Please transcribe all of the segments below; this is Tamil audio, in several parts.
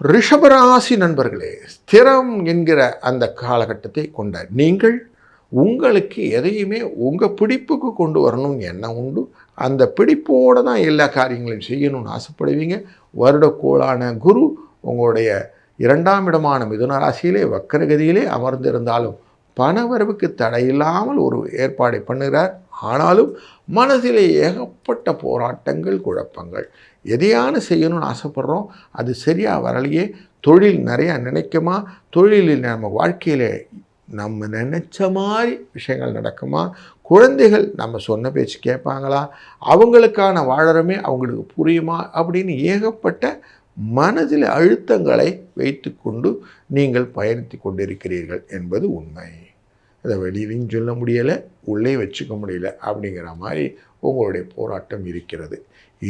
ரிஷபராசி நண்பர்களே, ஸ்திரம் என்கிற அந்த காலகட்டத்தை கொண்ட நீங்கள் உங்களுக்கு எதையுமே உங்கள் பிடிப்புக்கு கொண்டு வரணும்னு எண்ணம் உண்டு. அந்த பிடிப்போடு தான் எல்லா காரியங்களையும் செய்யணும்னு ஆசைப்படுவீங்க. வருடக்கோளான குரு உங்களுடைய 2ஆம் இடமான மிதுன ராசியிலே வக்கரகதியிலே அமர்ந்திருந்தாலும் பணவரவுக்கு தடையில்லாமல் ஒரு ஏற்பாடை பண்ணுகிறார். ஆனாலும் மனதிலே ஏகப்பட்ட போராட்டங்கள், குழப்பங்கள். எதையான செய்யணும்னு ஆசைப்படுறோம், அது சரியாக வரலையே. தொழில் நிறையா நினைக்குமா, தொழிலில் நம்ம வாழ்க்கையில் நம்ம நினச்ச மாதிரி விஷயங்கள் நடக்குமா, குழந்தைகள் நம்ம சொன்ன பேச்சு கேட்பாங்களா, அவங்களுக்கான வாழறமே அவங்களுக்கு புரியுமா அப்படின்னு ஏகப்பட்ட மனதில் அழுத்தங்களை வைத்து கொண்டு நீங்கள் பயணித்து கொண்டிருக்கிறீர்கள் என்பது உண்மை. அதை வெளியிலையும் சொல்ல முடியலை, உள்ளே வச்சுக்க முடியல அப்படிங்கிற மாதிரி உங்களுடைய போராட்டம் இருக்கிறது.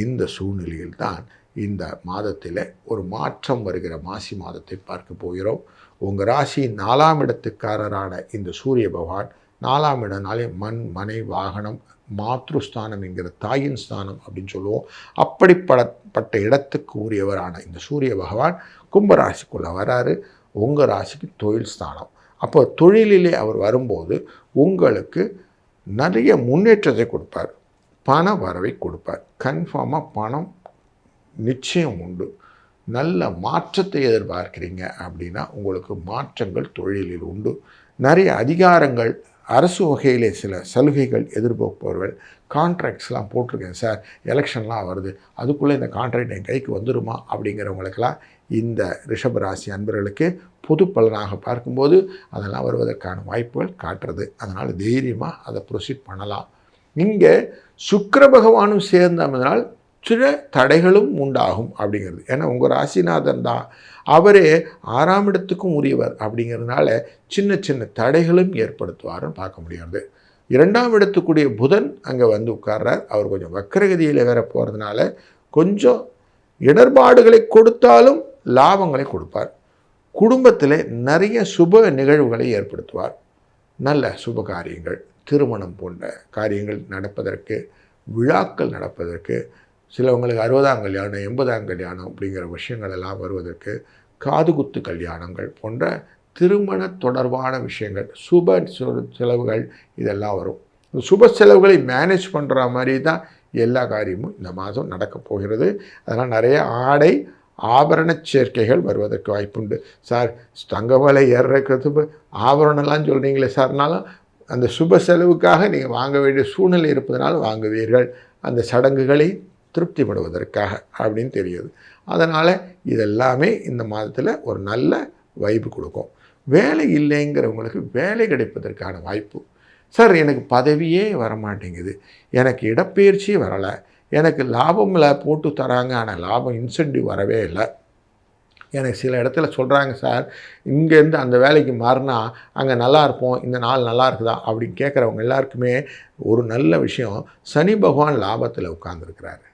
இந்த சூழ்நிலையில் தான் இந்த மாதத்தில் ஒரு மாற்றம் வருகிற மாசி மாதத்தை பார்க்க போகிறோம். உங்கள் ராசியின் 4ஆம் இடத்துக்காரரான இந்த சூரிய பகவான், 4ஆம் இடம்னாலே மண், மனை, வாகனம், மாத்ருஸ்தானம் என்கிற தாயின் ஸ்தானம் அப்படின்னு சொல்லுவோம். அப்படிப்பட்ட இடத்துக்கு உரியவரான இந்த சூரிய பகவான் கும்பராசிக்குள்ளே வராரு. உங்கள் ராசிக்கு தொழில் ஸ்தானம். அப்போ தொழிலிலே அவர் வரும்போது உங்களுக்கு நிறைய முன்னேற்றத்தை கொடுப்பார், பண வரவை கொடுப்பார். கன்ஃபார்மாக பணம் நிச்சயம் உண்டு. நல்ல மாற்றத்தை எதிர்பார்க்குறீங்க அப்படின்னா உங்களுக்கு மாற்றங்கள் தொழிலில் உண்டு. நிறைய அதிகாரங்கள், அரசு வகையிலே சில சலுகைகள் எதிர்பார்ப்பவர்கள், கான்ட்ராக்ட்ஸ்லாம் போட்டிருக்கேன் சார், எலெக்ஷன்லாம் வருது, அதுக்குள்ளே இந்த கான்ட்ராக்ட் என் கைக்கு வந்துடுமா அப்படிங்கிறவங்களுக்கெல்லாம் இந்த ரிஷபராசி அன்பர்களுக்கு பொது பலனாக பார்க்கும்போது அதெல்லாம் வருவதற்கான வாய்ப்புகள் காட்டுறது. அதனால் தைரியமாக அதை ப்ரொசீட் பண்ணலாம். இங்கே சுக்கிர பகவானும் சேர்ந்ததனால் சில தடைகளும் உண்டாகும் அப்படிங்கிறது. ஏன்னா உங்கள் ராசிநாதன் தான், அவரே 6ஆம் இடத்துக்கும் உரியவர் அப்படிங்கிறதுனால சின்ன சின்ன தடைகளும் ஏற்படுத்துவார்னு பார்க்க முடியாது. 2ஆம் இடத்துக்குரிய புதன் அங்கே வந்து உட்கார்றார். அவர் கொஞ்சம் வக்கரகதியில் வேற போகிறதுனால கொஞ்சம் இடர்பாடுகளை கொடுத்தாலும் லாபங்களை கொடுப்பார். குடும்பத்தில் நிறைய சுப நிகழ்வுகளை ஏற்படுத்துவார். நல்ல சுப காரியங்கள், திருமணம் போன்ற காரியங்கள் நடப்பதற்கு, விழாக்கள் நடப்பதற்கு, சிலவங்களுக்கு 60ஆம் கல்யாணம், 80ஆம் கல்யாணம் அப்படிங்கிற விஷயங்கள் எல்லாம் வருவதற்கு, காதுகுத்து கல்யாணங்கள் போன்ற திருமண தொடர்பான விஷயங்கள், சுப செலவுகள் இதெல்லாம் வரும். சுப செலவுகளை மேனேஜ் பண்ணுற மாதிரி தான் எல்லா காரியமும் இந்த மாதம் நடக்கப் போகிறது. அதனால் நிறைய ஆடை ஆபரண சேர்க்கைகள் வருவதற்கு வாய்ப்புண்டு. சார் தங்க விலை ஏறுறது ஆபரணம்லாம் சொல்கிறீங்களே சார்னாலும் அந்த சுப செலவுக்காக நீங்கள் வாங்க வேண்டிய சூழ்நிலை இருப்பதனால் வாங்குவீர்கள், அந்த சடங்குகளை திருப்திப்படுவதற்காக அப்படின்னு தெரியுது. அதனால் இதெல்லாமே இந்த மாதத்தில் ஒரு நல்ல வைப்பு கொடுக்கும். வேலை இல்லைங்கிறவங்களுக்கு வேலை கிடைப்பதற்கான வாய்ப்பு. சார் எனக்கு பதவியே வரமாட்டேங்குது, எனக்கு இடப்பெயர்ச்சியே வரலை, எனக்கு லாபமில் போட்டு தராங்க ஆனால் லாபம் இன்சென்டிவ் வரவே இல்லை, எனக்கு சில இடத்துல சொல்கிறாங்க சார் இங்கேருந்து அந்த வேலைக்கு மாறினா அங்கே நல்லா இருப்போம், இந்த நாள் நல்லா இருக்குதா அப்படின்னு கேட்குறவங்க எல்லாருக்குமே ஒரு நல்ல விஷயம், சனி பகவான் லாபத்தில் உட்கார்ந்துருக்கிறாரு.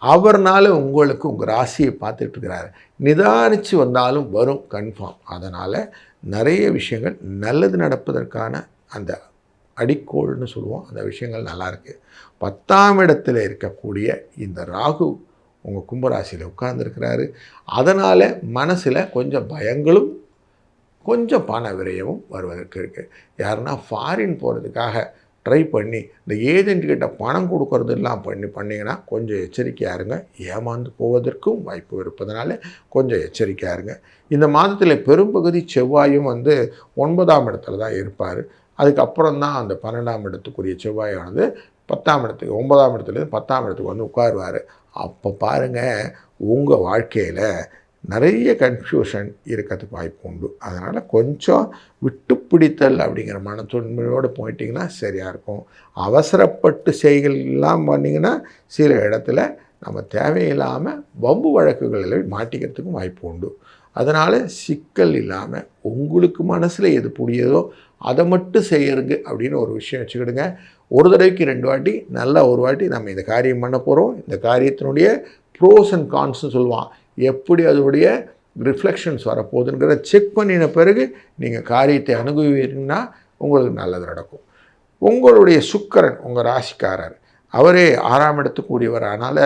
அவர்னால உங்களுக்கு உங்கள் ராசியை பார்த்துட்ருக்கிறாரு. நிதானித்து வந்தாலும் வரும் கன்ஃபார்ம். அதனால் நிறைய விஷயங்கள் நல்லது நடப்பதற்கான அந்த அடிக்கோள்னு சொல்லுவோம், அந்த விஷயங்கள் நல்லாயிருக்கு. 10ஆம் இடத்தில் இருக்கக்கூடிய இந்த ராகு உங்கள் கும்பராசியில் உட்கார்ந்துருக்கிறாரு. அதனால் மனசில் கொஞ்சம் பயங்களும் கொஞ்சம் பண விரயமும் வருவதற்கு இருக்குது. யாருன்னா ஃபாரின் போகிறதுக்காக ட்ரை பண்ணி இந்த ஏஜென்ட்கிட்ட பணம் கொடுக்கறதெல்லாம் பண்ணிங்கன்னா கொஞ்சம் எச்சரிக்கையாக இருங்க. ஏமாந்து போவதற்கும் வாய்ப்பு இருப்பதனால கொஞ்சம் எச்சரிக்கையாக இருங்க. இந்த மாதத்தில் பெரும்பகுதி செவ்வாயும் வந்து 9ஆம் இடத்துல தான் இருப்பார். அதுக்கப்புறம் தான் அந்த 12ஆம் இடத்துக்குரிய செவ்வாயானது 10ஆம் இடத்துக்கு 9ஆம் இடத்துலேருந்து 10ஆம் இடத்துக்கு வந்து உட்காருவார். அப்போ பாருங்கள் உங்கள் வாழ்க்கையில் நிறைய கன்ஃபியூஷன் இருக்கிறதுக்கு வாய்ப்பு உண்டு. அதனால் கொஞ்சம் விட்டு பிடித்தல் அப்படிங்கிற மனத்தன்மையோடு போயிட்டிங்கன்னா சரியாக இருக்கும். அவசரப்பட்டு செய்கள்லாம் பண்ணிங்கன்னா சில இடத்துல நம்ம தேவையில்லாமல் வம்பு வழக்குகளில் மாட்டிக்கிறதுக்கும் வாய்ப்பு உண்டு. அதனால் சிக்கல் இல்லாமல் உங்களுக்கு மனசில் எது புரியுதோ அதை மட்டும் செய்யறங்க அப்படின்னு ஒரு விஷயம் வச்சுக்கிடுங்க. ஒரு தடவைக்கு 2 வாட்டி, நல்லா ஒரு வாட்டி நம்ம இந்த காரியம் பண்ண போகிறோம், இந்த காரியத்தினுடைய ப்ரோஸ் அண்ட் கான்ஸ்னு சொல்லுவான், எப்படி அதோடைய ரிஃப்ளெக்ஷன்ஸ் வரப்போகுதுங்கிற செக் பண்ணின பிறகு நீங்கள் காரியத்தை அணுகுவீங்கன்னா உங்களுக்கு நல்லது நடக்கும். உங்களுடைய சுக்கிரன் உங்கள் ராசிக்காரர், அவரே 6ஆம் இடத்துக்கு உரியவர். அதனால்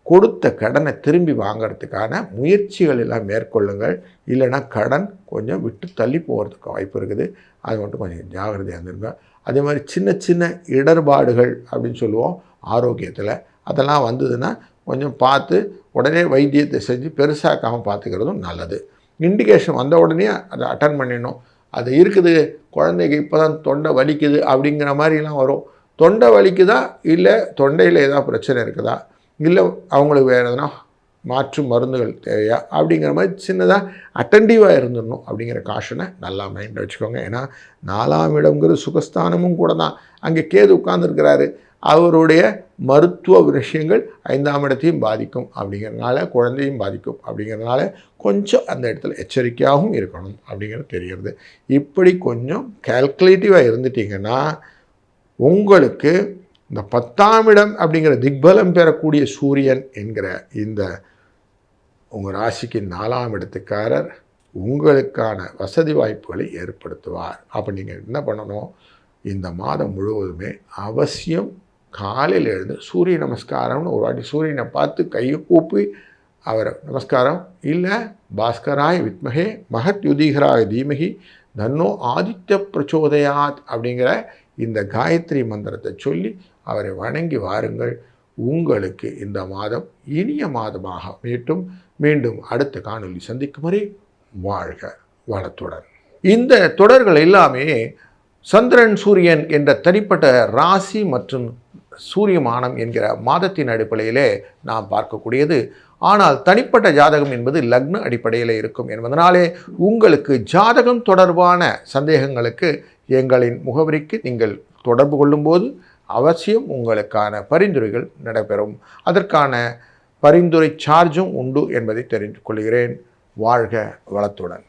கொடுத்த கடனை திரும்பி வாங்கிறதுக்கான முயற்சிகள் எல்லாம் மேற்கொள்ளுங்கள். இல்லைன்னா கடன் கொஞ்சம் விட்டு தள்ளி போகிறதுக்கு வாய்ப்பு இருக்குது. அது மட்டும் கொஞ்சம் ஜாகிரதையாக இருந்துருங்க. அதே மாதிரி சின்ன சின்ன இடர்பாடுகள் அப்படின்னு சொல்லுவோம் ஆரோக்கியத்தில், அதெல்லாம் வந்ததுன்னா கொஞ்சம் பார்த்து உடனே வைத்தியத்தை செஞ்சு பெருசாக்காமல் பார்த்துக்கிறதும் நல்லது. இண்டிகேஷன் வந்த உடனே அதை அட்டன் பண்ணிடணும். அது இருக்குது, குழந்தைக்கு இப்போ தான் தொண்டை வலிக்குது அப்படிங்கிற மாதிரிலாம் வரும். தொண்டை வலிக்குதா, இல்லை தொண்டையில் ஏதாவது பிரச்சனை இருக்குதா, இல்லை அவங்களுக்கு வேறு எதனா மாற்று மருந்துகள் தேவையா அப்படிங்கிற மாதிரி சின்னதாக அட்டென்டிவாக இருந்துடணும் அப்படிங்கிற காஷனை நல்லா மைண்டில் வச்சுக்கோங்க. ஏன்னா 4ஆம் இடம்ங்கிறது சுகஸ்தானமும் கூட தான். அங்கே கேது உட்கார்ந்துருக்கிறாரு. அவருடைய மருத்துவ விஷயங்கள் 5ஆம் இடத்தையும் பாதிக்கும் அப்படிங்கிறதுனால, குழந்தையும் பாதிக்கும் அப்படிங்கிறதுனால கொஞ்சம் அந்த இடத்துல எச்சரிக்கையாகவும் இருக்கணும் அப்படிங்கிறது தெரிகிறது. இப்படி கொஞ்சம் கால்குலேட்டிவாக இருந்துட்டிங்கன்னா உங்களுக்கு இந்த 10ஆம் இடம் அப்படிங்கிற திக்பலம் பெறக்கூடிய சூரியன் என்கிற இந்த உங்கள் ராசிக்கு 4ஆம் இடத்துக்காரர் உங்களுக்கான வசதி வாய்ப்புகளை ஏற்படுத்துவார். அப்போ நீங்கள் என்ன பண்ணணும், இந்த மாதம் முழுவதுமே அவசியம் காலையில் எழுந்து சூரிய நமஸ்காரம்னு ஒரு வாட்டி சூரியனை பார்த்து கையை கூப்பி அவரை நமஸ்காரம், இல்லை பாஸ்கராய வித்மகே மகத் யுதிகராய தீமகி தன்னோ ஆதித்ய பிரச்சோதயாத் அப்படிங்கிற இந்த காயத்ரி மந்திரத்தை சொல்லி அவரை வணங்கி வாருங்கள். உங்களுக்கு இந்த மாதம் இனிய மாதமாக மீண்டும் அடுத்த காணொளி சந்திக்கும் வரை வாழ்க வளத்துடன். இந்த தொடர்கள் எல்லாமே சந்திரன் சூரியன் என்ற தனிப்பட்ட ராசி மற்றும் சூரியமானம் என்கிற மாதத்தின் அடிப்படையிலே நாம் பார்க்கக்கூடியது. ஆனால் தனிப்பட்ட ஜாதகம் என்பது லக்ன அடிப்படையில் இருக்கும் என்பதனாலே உங்களுக்கு ஜாதகம் தொடர்பான சந்தேகங்களுக்கு எங்களின் முகவரிக்கு நீங்கள் தொடர்பு கொள்ளும்போது அவசியம் உங்களுக்கான பரிந்துரைகள் நடைபெறும். அதற்கான பரிந்துரை சார்ஜும் உண்டு என்பதை தெரிந்து கொள்கிறேன். வாழ்க வளத்துடன்.